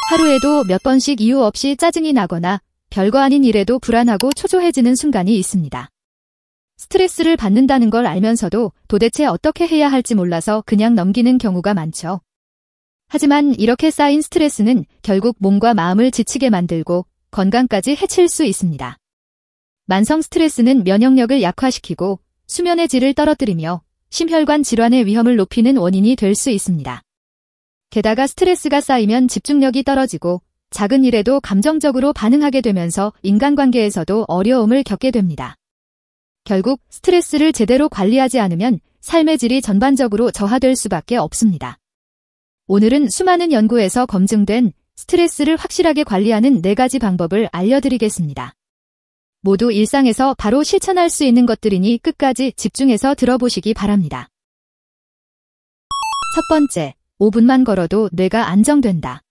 하루에도 몇 번씩 이유 없이 짜증이 나거나 별거 아닌 일에도 불안하고 초조해지는 순간이 있습니다. 스트레스를 받는다는 걸 알면서도 도대체 어떻게 해야 할지 몰라서 그냥 넘기는 경우가 많죠. 하지만 이렇게 쌓인 스트레스는 결국 몸과 마음을 지치게 만들고 건강까지 해칠 수 있습니다. 만성 스트레스는 면역력을 약화시키고 수면의 질을 떨어뜨리며 심혈관 질환의 위험을 높이는 원인이 될 수 있습니다. 게다가 스트레스가 쌓이면 집중력이 떨어지고 작은 일에도 감정적으로 반응하게 되면서 인간관계에서도 어려움을 겪게 됩니다. 결국 스트레스를 제대로 관리하지 않으면 삶의 질이 전반적으로 저하될 수밖에 없습니다. 오늘은 수많은 연구에서 검증된 스트레스를 확실하게 관리하는 4가지 방법을 알려드리겠습니다. 모두 일상에서 바로 실천할 수 있는 것들이니 끝까지 집중해서 들어보시기 바랍니다. 첫 번째, 5분만 걸어도 뇌가 안정된다.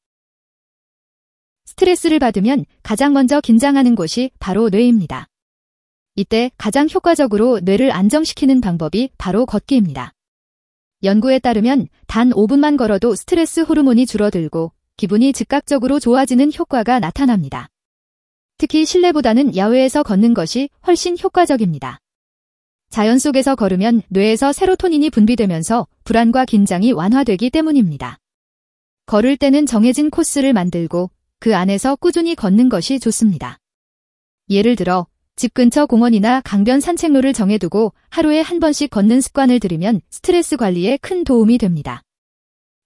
스트레스를 받으면 가장 먼저 긴장하는 곳이 바로 뇌입니다. 이때 가장 효과적으로 뇌를 안정시키는 방법이 바로 걷기입니다. 연구에 따르면 단 5분만 걸어도 스트레스 호르몬이 줄어들고 기분이 즉각적으로 좋아지는 효과가 나타납니다. 특히 실내보다는 야외에서 걷는 것이 훨씬 효과적입니다. 자연 속에서 걸으면 뇌에서 세로토닌이 분비되면서 불안과 긴장이 완화되기 때문입니다. 걸을 때는 정해진 코스를 만들고 그 안에서 꾸준히 걷는 것이 좋습니다. 예를 들어 집 근처 공원이나 강변 산책로를 정해두고 하루에 한 번씩 걷는 습관을 들이면 스트레스 관리에 큰 도움이 됩니다.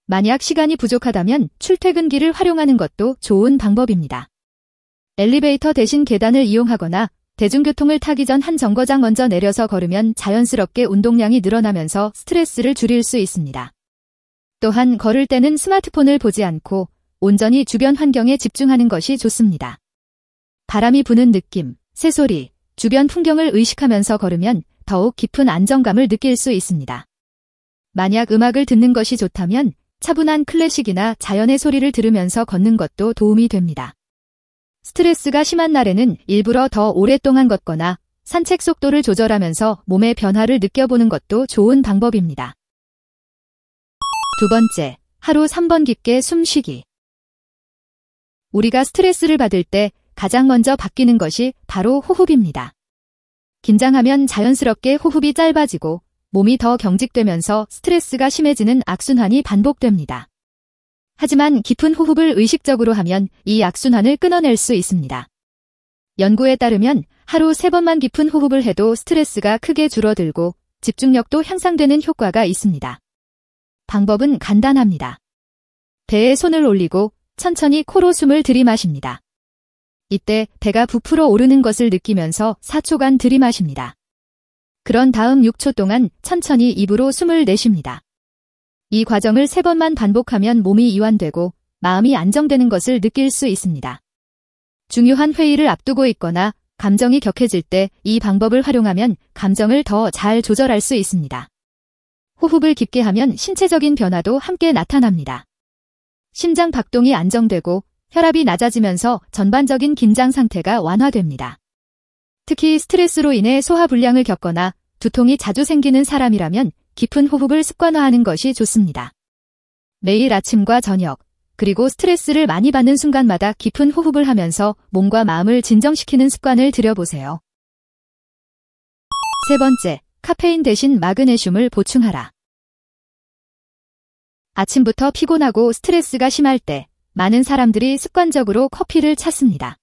만약 시간이 부족하다면 출퇴근길을 활용하는 것도 좋은 방법입니다. 엘리베이터 대신 계단을 이용하거나 대중교통을 타기 전 한 정거장 먼저 내려서 걸으면 자연스럽게 운동량이 늘어나면서 스트레스를 줄일 수 있습니다. 또한 걸을 때는 스마트폰을 보지 않고 온전히 주변 환경에 집중하는 것이 좋습니다. 바람이 부는 느낌, 새소리, 주변 풍경을 의식하면서 걸으면 더욱 깊은 안정감을 느낄 수 있습니다. 만약 음악을 듣는 것이 좋다면 차분한 클래식이나 자연의 소리를 들으면서 걷는 것도 도움이 됩니다. 스트레스가 심한 날에는 일부러 더 오랫동안 걷거나 산책 속도를 조절하면서 몸의 변화를 느껴보는 것도 좋은 방법입니다. 두 번째, 하루 3번 깊게 숨쉬기. 우리가 스트레스를 받을 때 가장 먼저 바뀌는 것이 바로 호흡입니다. 긴장하면 자연스럽게 호흡이 짧아지고 몸이 더 경직되면서 스트레스가 심해지는 악순환이 반복됩니다. 하지만 깊은 호흡을 의식적으로 하면 이 악순환을 끊어낼 수 있습니다. 연구에 따르면 하루 3번만 깊은 호흡을 해도 스트레스가 크게 줄어들고 집중력도 향상되는 효과가 있습니다. 방법은 간단합니다. 배에 손을 올리고 천천히 코로 숨을 들이마십니다. 이때 배가 부풀어 오르는 것을 느끼면서 4초간 들이마십니다. 그런 다음 6초 동안 천천히 입으로 숨을 내쉽니다. 이 과정을 3번만 반복하면 몸이 이완되고 마음이 안정되는 것을 느낄 수 있습니다. 중요한 회의를 앞두고 있거나 감정이 격해질 때 이 방법을 활용하면 감정을 더 잘 조절할 수 있습니다. 호흡을 깊게 하면 신체적인 변화도 함께 나타납니다. 심장 박동이 안정되고 혈압이 낮아지면서 전반적인 긴장 상태가 완화됩니다. 특히 스트레스로 인해 소화불량을 겪거나 두통이 자주 생기는 사람이라면 깊은 호흡을 습관화하는 것이 좋습니다. 매일 아침과 저녁, 그리고 스트레스를 많이 받는 순간마다 깊은 호흡을 하면서 몸과 마음을 진정시키는 습관을 들여보세요. 세 번째, 카페인 대신 마그네슘을 보충하라. 아침부터 피곤하고 스트레스가 심할 때 많은 사람들이 습관적으로 커피를 찾습니다.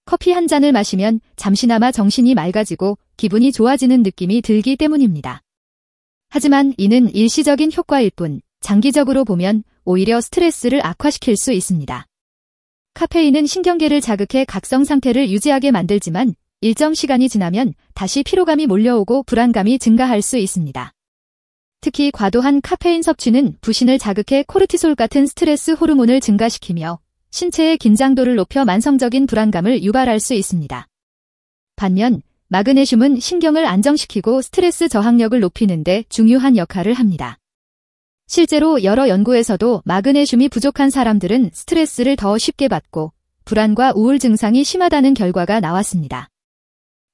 커피 한 잔을 마시면 잠시나마 정신이 맑아지고 기분이 좋아지는 느낌이 들기 때문입니다. 하지만 이는 일시적인 효과일 뿐 장기적으로 보면 오히려 스트레스를 악화시킬 수 있습니다. 카페인은 신경계를 자극해 각성 상태를 유지하게 만들지만 일정 시간이 지나면 다시 피로감이 몰려오고 불안감이 증가할 수 있습니다. 특히 과도한 카페인 섭취는 부신을 자극해 코르티솔 같은 스트레스 호르몬을 증가시키며 신체의 긴장도를 높여 만성적인 불안감을 유발할 수 있습니다. 반면 마그네슘은 신경을 안정시키고 스트레스 저항력을 높이는 데 중요한 역할을 합니다. 실제로 여러 연구에서도 마그네슘이 부족한 사람들은 스트레스를 더 쉽게 받고 불안과 우울 증상이 심하다는 결과가 나왔습니다.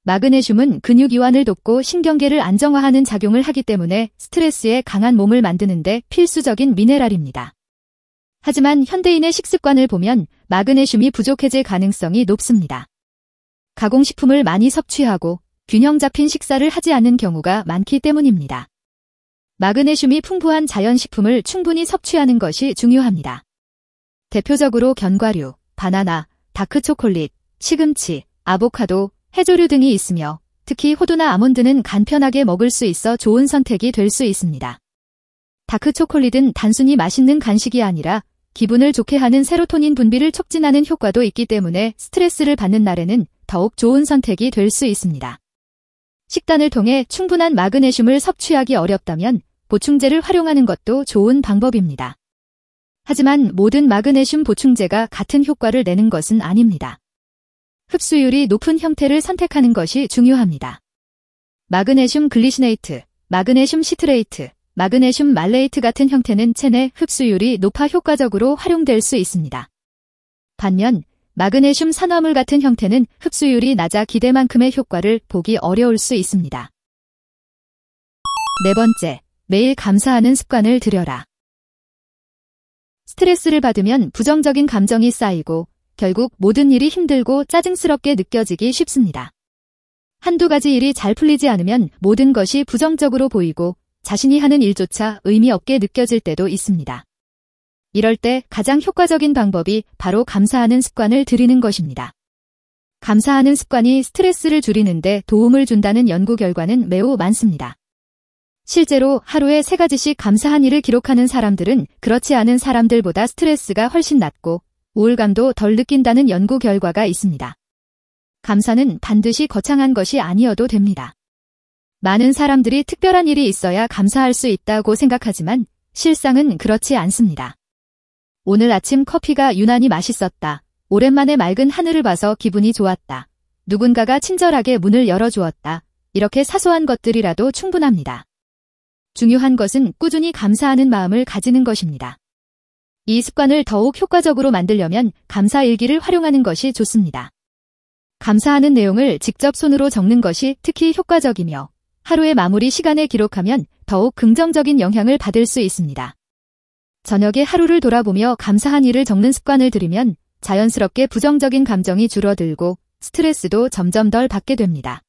마그네슘은 근육 이완을 돕고 신경계를 안정화하는 작용을 하기 때문에 스트레스에 강한 몸을 만드는 데 필수적인 미네랄입니다. 하지만 현대인의 식습관을 보면 마그네슘이 부족해질 가능성이 높습니다. 가공식품을 많이 섭취하고 균형 잡힌 식사를 하지 않는 경우가 많기 때문입니다. 마그네슘이 풍부한 자연식품을 충분히 섭취하는 것이 중요합니다. 대표적으로 견과류, 바나나, 다크초콜릿, 시금치, 아보카도, 해조류 등이 있으며 특히 호두나 아몬드는 간편하게 먹을 수 있어 좋은 선택이 될 수 있습니다. 다크초콜릿은 단순히 맛있는 간식이 아니라 기분을 좋게 하는 세로토닌 분비를 촉진하는 효과도 있기 때문에 스트레스를 받는 날에는 더욱 좋은 선택이 될 수 있습니다. 식단을 통해 충분한 마그네슘을 섭취하기 어렵다면 보충제를 활용하는 것도 좋은 방법입니다. 하지만 모든 마그네슘 보충제가 같은 효과를 내는 것은 아닙니다. 흡수율이 높은 형태를 선택하는 것이 중요합니다. 마그네슘 글리시네이트, 마그네슘 시트레이트, 마그네슘 말레이트 같은 형태는 체내 흡수율이 높아 효과적으로 활용될 수 있습니다. 반면 마그네슘 산화물 같은 형태는 흡수율이 낮아 기대만큼의 효과를 보기 어려울 수 있습니다. 네 번째, 매일 감사하는 습관을 들여라. 스트레스를 받으면 부정적인 감정이 쌓이고 결국 모든 일이 힘들고 짜증스럽게 느껴지기 쉽습니다. 한두 가지 일이 잘 풀리지 않으면 모든 것이 부정적으로 보이고 자신이 하는 일조차 의미 없게 느껴질 때도 있습니다. 이럴 때 가장 효과적인 방법이 바로 감사하는 습관을 들이는 것입니다. 감사하는 습관이 스트레스를 줄이는 데 도움을 준다는 연구 결과는 매우 많습니다. 실제로 하루에 3가지씩 감사한 일을 기록하는 사람들은 그렇지 않은 사람들보다 스트레스가 훨씬 낮고 우울감도 덜 느낀다는 연구 결과가 있습니다. 감사는 반드시 거창한 것이 아니어도 됩니다. 많은 사람들이 특별한 일이 있어야 감사할 수 있다고 생각하지만 실상은 그렇지 않습니다. 오늘 아침 커피가 유난히 맛있었다. 오랜만에 맑은 하늘을 봐서 기분이 좋았다. 누군가가 친절하게 문을 열어주었다. 이렇게 사소한 것들이라도 충분합니다. 중요한 것은 꾸준히 감사하는 마음을 가지는 것입니다. 이 습관을 더욱 효과적으로 만들려면 감사 일기를 활용하는 것이 좋습니다. 감사하는 내용을 직접 손으로 적는 것이 특히 효과적이며 하루의 마무리 시간에 기록하면 더욱 긍정적인 영향을 받을 수 있습니다. 저녁에 하루를 돌아보며 감사한 일을 적는 습관을 들이면 자연스럽게 부정적인 감정이 줄어들고 스트레스도 점점 덜 받게 됩니다.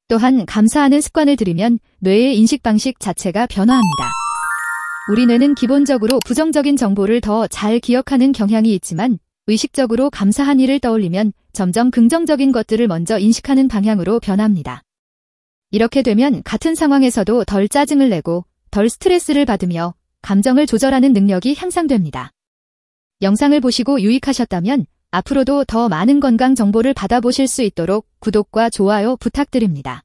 또한 감사하는 습관을 들이면 뇌의 인식 방식 자체가 변화합니다. 우리 뇌는 기본적으로 부정적인 정보를 더 잘 기억하는 경향이 있지만 의식적으로 감사한 일을 떠올리면 점점 긍정적인 것들을 먼저 인식하는 방향으로 변합니다. 이렇게 되면 같은 상황에서도 덜 짜증을 내고 덜 스트레스를 받으며 감정을 조절하는 능력이 향상됩니다. 영상을 보시고 유익하셨다면 앞으로도 더 많은 건강 정보를 받아보실 수 있도록 구독과 좋아요 부탁드립니다.